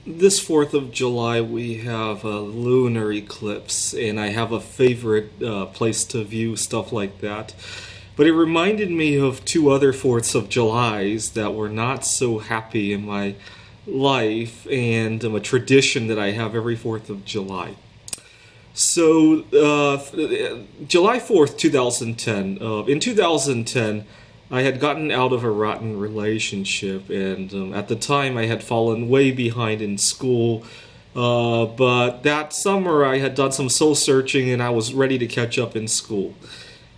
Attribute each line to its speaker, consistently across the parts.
Speaker 1: This 4th of July, we have a lunar eclipse, and I have a favorite place to view stuff like that. But it reminded me of two other 4ths of Julys that were not so happy in my life, and a tradition that I have every 4th of July. So, July 4th, 2010. In 2010, I had gotten out of a rotten relationship, and at the time I had fallen way behind in school. But that summer I had done some soul searching and I was ready to catch up in school.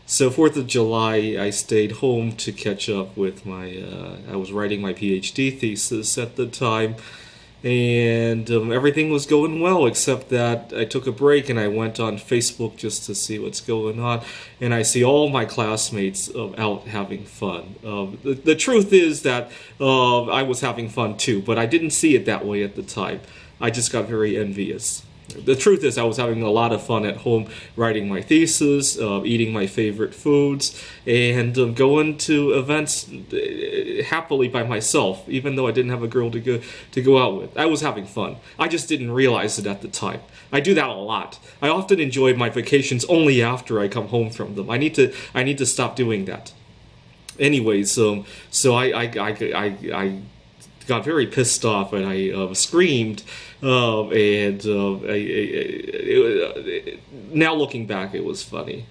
Speaker 1: So 4th of July, I stayed home to catch up with I was writing my PhD thesis at the time, and everything was going well, except that I took a break and I went on Facebook just to see what's going on, and I see all my classmates out having fun. The truth is that I was having fun too, but I didn't see it that way at the time. I just got very envious. The truth is I was having a lot of fun at home writing my thesis, eating my favorite foods, and going to events happily by myself, even though I didn't have a girl to go out with. I was having fun. I just didn't realize it at the time. I do that a lot. I often enjoy my vacations only after I come home from them. I need to stop doing that. Anyways, so I got very pissed off and I screamed, and now looking back, it was funny.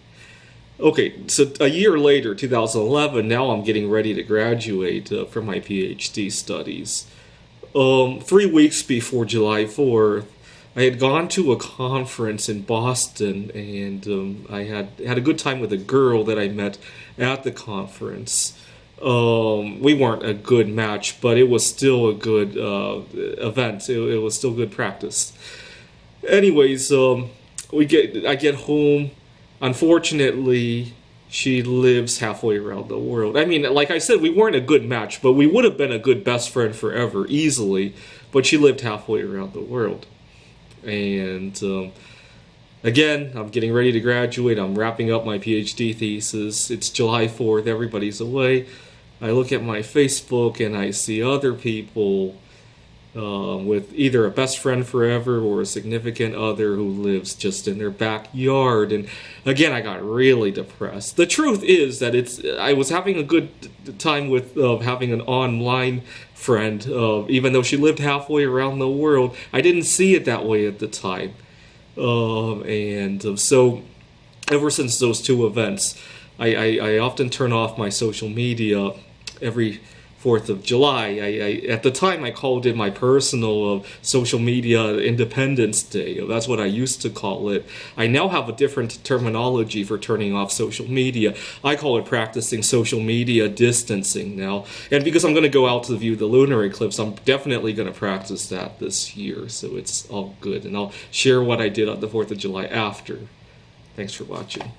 Speaker 1: Okay, so a year later, 2011, now I'm getting ready to graduate from my PhD studies. 3 weeks before July 4th, I had gone to a conference in Boston, and I had a good time with a girl that I met at the conference. We weren't a good match, but it was still a good event. It was still good practice. Anyways, I get home. Unfortunately, she lives halfway around the world. I mean, like I said, we weren't a good match, but we would have been a good best friend forever, easily. But she lived halfway around the world. And again, I'm getting ready to graduate. I'm wrapping up my PhD thesis. It's July 4th. Everybody's away. I look at my Facebook and I see other people with either a best friend forever or a significant other who lives just in their backyard. And again, I got really depressed. The truth is that I was having a good time with having an online friend, even though she lived halfway around the world. I didn't see it that way at the time. So ever since those two events, I often turn off my social media every 4th of July. At the time, I called it my personal social media Independence Day. That's what I used to call it. I now have a different terminology for turning off social media. I call it practicing social media distancing now. And because I'm going to go out to view the lunar eclipse, I'm definitely going to practice that this year. So it's all good. And I'll share what I did on the 4th of July after. Thanks for watching.